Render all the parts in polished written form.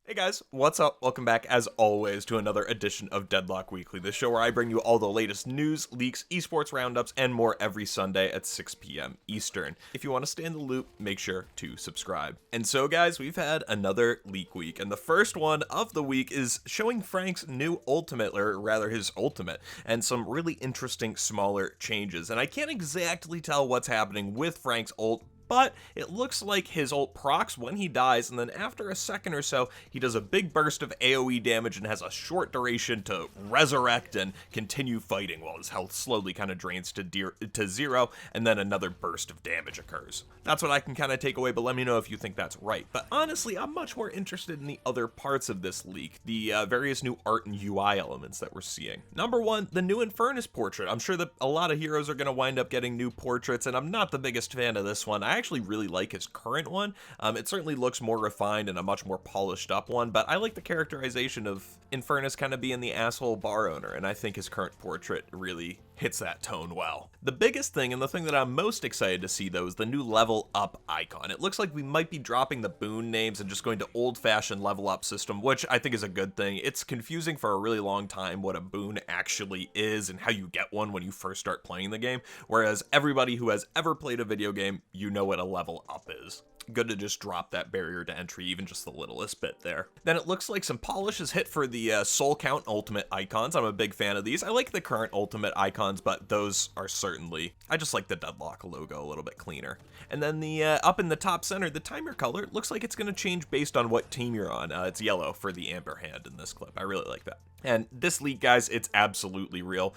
Hey guys, what's up? Welcome back, as always, to another edition of Deadlock Weekly, the show where I bring you all the latest news, leaks, esports roundups, and more every Sunday at 6 p.m. Eastern. If you want to stay in the loop, make sure to subscribe. And so, guys, we've had another leak week, and the first one of the week is showing Frank's new ultimate, or rather his ultimate, and some really interesting smaller changes. And I can't exactly tell what's happening with Frank's ult, but it looks like his ult procs when he dies, and then after a second or so, he does a big burst of AoE damage and has a short duration to resurrect and continue fighting while his health slowly kind of drains to zero, and then another burst of damage occurs. That's what I can kind of take away, but let me know if you think that's right. But honestly, I'm much more interested in the other parts of this leak, the various new art and UI elements that we're seeing. Number one, the new Infernus portrait. I'm sure that a lot of heroes are going to wind up getting new portraits, and I'm not the biggest fan of this one. I actually really like his current one. It certainly looks more refined and a much more polished up one, but I like the characterization of Infernus kind of being the asshole bar owner, and I think his current portrait really hits that tone well. The biggest thing, and the thing that I'm most excited to see though, is the new level up icon. It looks like we might be dropping the boon names and just going to old-fashioned level up system, which I think is a good thing. It's confusing for a really long time what a boon actually is and how you get one when you first start playing the game, whereas everybody who has ever played a video game, you know what a level up is. Good to just drop that barrier to entry, even just the littlest bit there. Then it looks like some polish is hit for the soul count ultimate icons. I'm a big fan of these. I like the current ultimate icons, but those are certainly, I just like the Deadlock logo a little bit cleaner. And then the up in the top center, the timer color looks like it's going to change based on what team you're on. It's yellow for the amber hand in this clip. I really like that. And this leak, guys, it's absolutely real.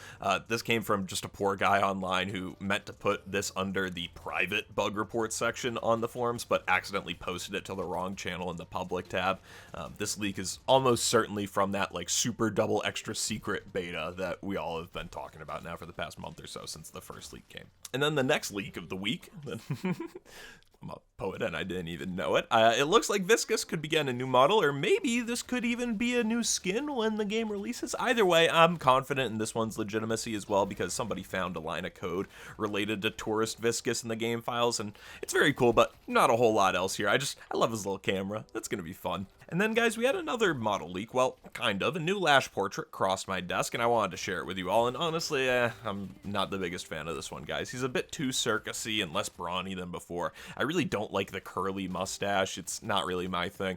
This came from just a poor guy online who meant to put this under the private bug report section on the forums, but accidentally posted it to the wrong channel in the public tab. This leak is almost certainly from that like super double extra secret beta that we all have been talking about now for the past month or so since the first leak came. And then the next leak of the week, I'm a poet and I didn't even know it. It looks like Viscous could begin a new model, or maybe this could even be a new skin when the game releases. Either way, I'm confident in this one's legitimacy as well because somebody found a line of code related to Tourist Viscous in the game files, and it's very cool, but not a whole lot else here. I love his little camera. That's gonna be fun. And then, guys, we had another model leak. Well, kind of. A new Lash portrait crossed my desk, and I wanted to share it with you all. And honestly, I'm not the biggest fan of this one, guys. He's a bit too circusy and less brawny than before. I really don't like the curly mustache. It's not really my thing.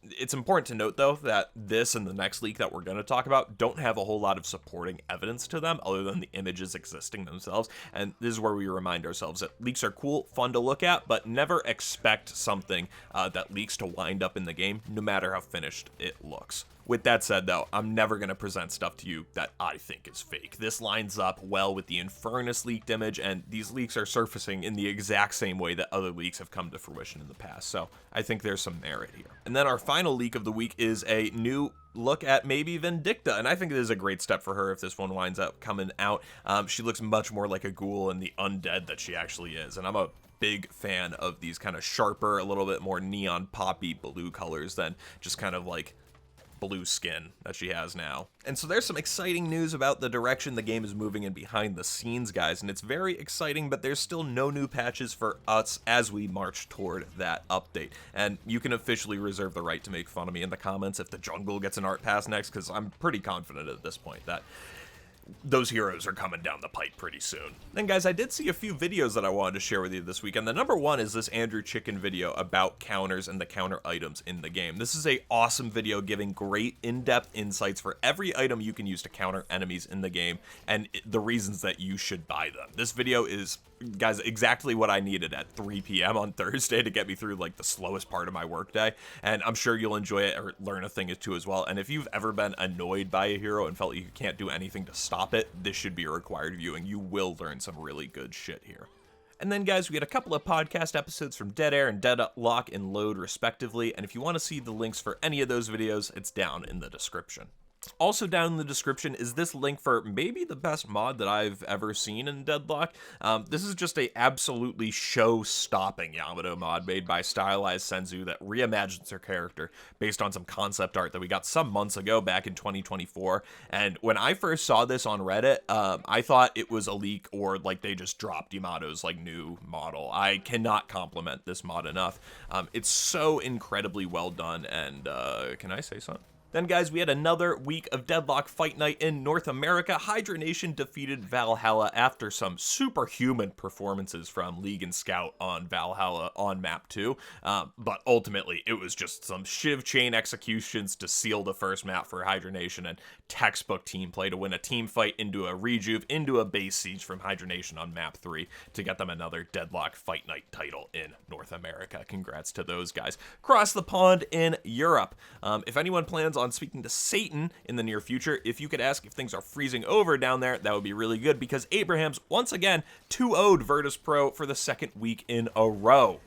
It's important to note, though, that this and the next leak that we're going to talk about don't have a whole lot of supporting evidence to them other than the images existing themselves. And this is where we remind ourselves that leaks are cool, fun to look at, but never expect something that leaks to wind up in the game, no matter how finished it looks. With that said, though, I'm never going to present stuff to you that I think is fake. This lines up well with the Infernus leaked image, and these leaks are surfacing in the exact same way that other leaks have come to fruition in the past, so I think there's some merit here. And then our final leak of the week is a new look at maybe Vindicta, and I think it is a great step for her if this one winds up coming out. She looks much more like a ghoul and the undead that she actually is, and I'm a big fan of these kind of sharper, a little bit more neon poppy blue colors than just kind of like blue skin that she has now. And so there's some exciting news about the direction the game is moving in behind the scenes, guys, and it's very exciting, but there's still no new patches for us as we march toward that update. And you can officially reserve the right to make fun of me in the comments if the jungle gets an art pass next, because I'm pretty confident at this point that those heroes are coming down the pipe pretty soon. Then, guys, I did see a few videos that I wanted to share with you this week, and the number one is this Andrew Chicken video about counters and the counter items in the game. This is a awesome video giving great in-depth insights for every item you can use to counter enemies in the game and the reasons that you should buy them. This video is, guys, exactly what I needed at 3 p.m. on Thursday to get me through like the slowest part of my workday, and I'm sure you'll enjoy it or learn a thing or two as well. And if you've ever been annoyed by a hero and felt like you can't do anything to stop it, this should be a required viewing. You will learn some really good shit here. And then, guys, we had a couple of podcast episodes from Dead Air and Deadlock and Load, respectively, and if you want to see the links for any of those videos, it's down in the description. Also down in the description is this link for maybe the best mod that I've ever seen in Deadlock. This is just a absolutely show-stopping Yamato mod made by Stylized Senzu that reimagines her character based on some concept art that we got some months ago back in 2024. And when I first saw this on Reddit, I thought it was a leak or like they just dropped Yamato's like new model. I cannot compliment this mod enough. It's so incredibly well done, and can I say something? Then, guys, we had another week of Deadlock Fight Night in North America. Hydra Nation defeated Valhalla after some superhuman performances from League and Scout on Valhalla on map 2. But ultimately, it was just some Shiv chain executions to seal the first map for Hydra Nation and textbook team play to win a team fight into a rejuve, into a base siege from Hydra Nation on map 3 to get them another Deadlock Fight Night title in North America. Congrats to those guys. Across the pond in Europe, if anyone plans on speaking to Satan in the near future, if you could ask if things are freezing over down there, that would be really good, because Abrahams once again 2-0'd Virtus Pro for the second week in a row.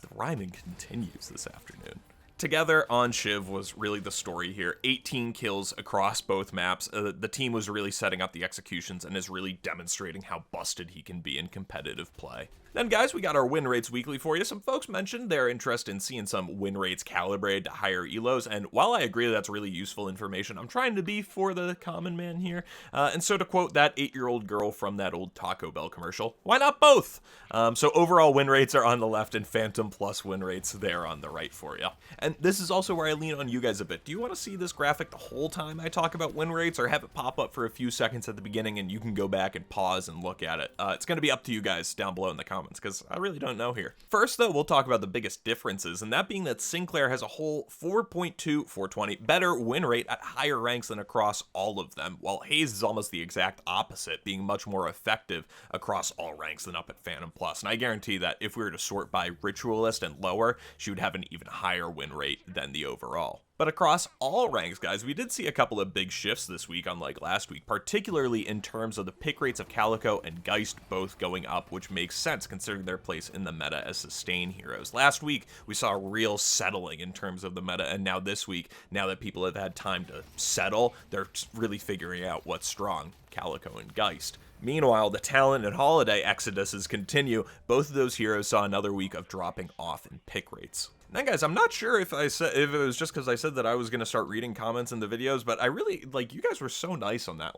The rhyming continues this afternoon. Together on Shiv was really the story here. 18 kills across both maps. The team was really setting up the executions and is really demonstrating how busted he can be in competitive play. Then, guys, we got our win rates weekly for you. Some folks mentioned their interest in seeing some win rates calibrated to higher elos, and while I agree that's really useful information, I'm trying to be for the common man here. And so to quote that 8-year-old girl from that old Taco Bell commercial, why not both? So overall win rates are on the left and Phantom Plus win rates there on the right for you. And this is also where I lean on you guys a bit. Do you want to see this graphic the whole time I talk about win rates, or have it pop up for a few seconds at the beginning and you can go back and pause and look at it? It's going to be up to you guys down below in the comments, because I really don't know here. First, though, we'll talk about the biggest differences, and that being that Sinclair has a whole 4.2 420 better win rate at higher ranks than across all of them, while Hayes is almost the exact opposite, being much more effective across all ranks than up at Phantom Plus. And I guarantee that if we were to sort by Ritualist and lower, she would have an even higher win rate than the overall. But across all ranks, guys, we did see a couple of big shifts this week, unlike last week, particularly in terms of the pick rates of Calico and Geist both going up, which makes sense considering their place in the meta as sustain heroes. Last week, we saw a real settling in terms of the meta, and now this week, now that people have had time to settle, they're really figuring out what's strong, Calico and Geist. Meanwhile, the Talent and Holiday exoduses continue. Both of those heroes saw another week of dropping off in pick rates. Now, guys, I'm not sure if it was just because I said that I was going to start reading comments in the videos, but I really, you guys were so nice on that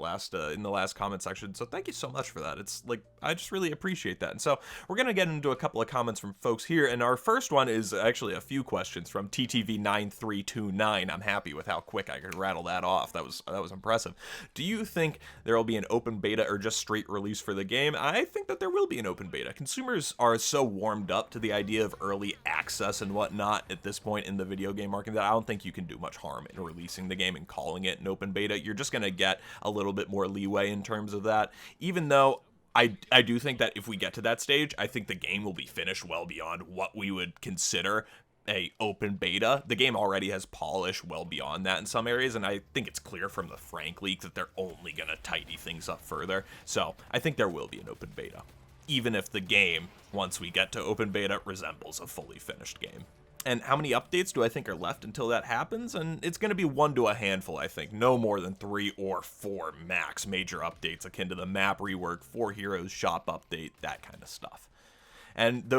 in the last comment section, so thank you so much for that. It's, I just really appreciate that. And so, we're going to get into a couple of comments from folks here, and our first one is actually a few questions from TTV9329. I'm happy with how quick I could rattle that off. That was impressive. Do you think there will be an open beta or just straight release for the game? I think that there will be an open beta. Consumers are so warmed up to the idea of early access and whatnot at this point in the video game market that I don't think you can do much harm in releasing the game and calling it an open beta. You're just going to get a little bit more leeway in terms of that, even though I do think that if we get to that stage, I think the game will be finished well beyond what we would consider a open beta. The game already has polish well beyond that in some areas, and I think it's clear from the Frank leak that they're only going to tidy things up further. So I think there will be an open beta, even if the game, once we get to open beta, resembles a fully finished game. And how many updates do I think are left until that happens? And it's going to be one to a handful, I think. No more than 3 or 4 max major updates akin to the map rework, 4 heroes shop update, that kind of stuff. And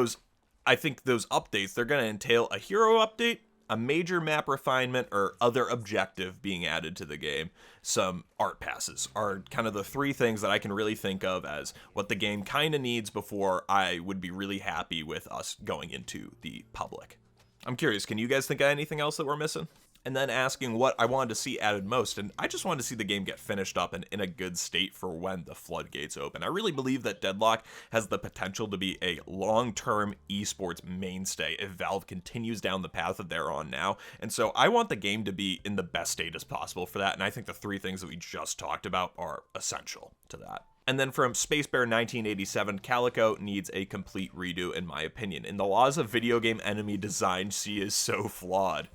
I think those updates, they're going to entail a hero update, a major map refinement, or other objective being added to the game. Some art passes are kind of the 3 things that I can really think of as what the game kind of needs before I would be really happy with us going into the public. I'm curious, can you guys think of anything else that we're missing? And then asking what I wanted to see added most, and I just wanted to see the game get finished up and in a good state for when the floodgates open. I really believe that Deadlock has the potential to be a long-term esports mainstay if Valve continues down the path that they're on now, and so I want the game to be in the best state as possible for that, and I think the 3 things that we just talked about are essential to that. And then from SpaceBear1987, Calico needs a complete redo in my opinion. In the laws of video game enemy design, she is so flawed.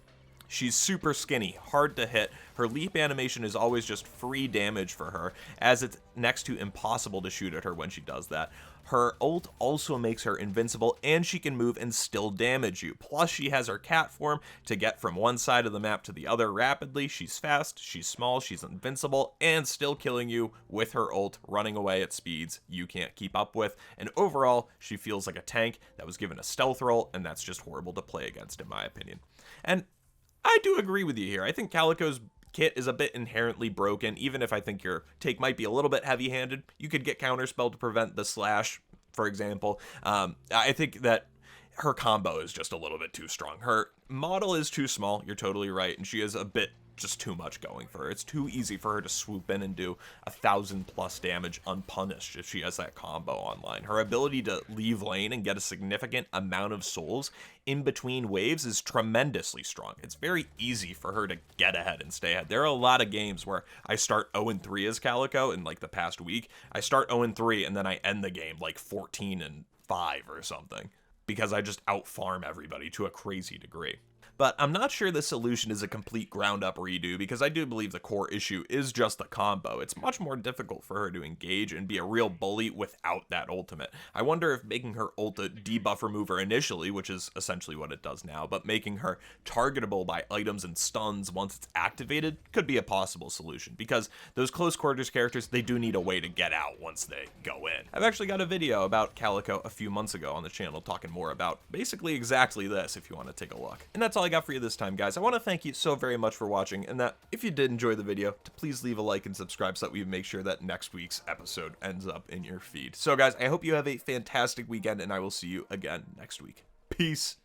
She's super skinny, hard to hit, her leap animation is always just free damage for her, as it's next to impossible to shoot at her when she does that. Her ult also makes her invincible, and she can move and still damage you. Plus, she has her cat form to get from one side of the map to the other rapidly. She's fast, she's small, she's invincible, and still killing you with her ult, running away at speeds you can't keep up with. And overall, she feels like a tank that was given a stealth role, and that's just horrible to play against, in my opinion. And I do agree with you here. I think Calico's kit is a bit inherently broken. Even if I think your take might be a little bit heavy-handed, you could get counterspell to prevent the slash, for example. I think that her combo is just a little bit too strong. Her model is too small, you're totally right, and she is a bit just too much going for her. It's too easy for her to swoop in and do 1,000+ damage unpunished if she has that combo online. Her ability to leave lane and get a significant amount of souls in between waves is tremendously strong. It's very easy for her to get ahead and stay ahead. There are a lot of games where I start 0-3 as Calico in like the past week. I start 0-3 and then I end the game like 14-5 or something, because I just out-farm everybody to a crazy degree. But I'm not sure the solution is a complete ground-up redo, because I do believe the core issue is just the combo. It's much more difficult for her to engage and be a real bully without that ultimate. I wonder if making her ult a debuff remover initially, which is essentially what it does now, but making her targetable by items and stuns once it's activated could be a possible solution, because those close quarters characters, they do need a way to get out once they go in. I've actually got a video about Calico a few months ago on the channel talking more about basically exactly this if you want to take a look. And that's all I got for you this time, guys. I want to thank you so very much for watching, and that if you did enjoy the video, to please leave a like and subscribe so that we make sure that next week's episode ends up in your feed. So guys, I hope you have a fantastic weekend, and I will see you again next week. Peace.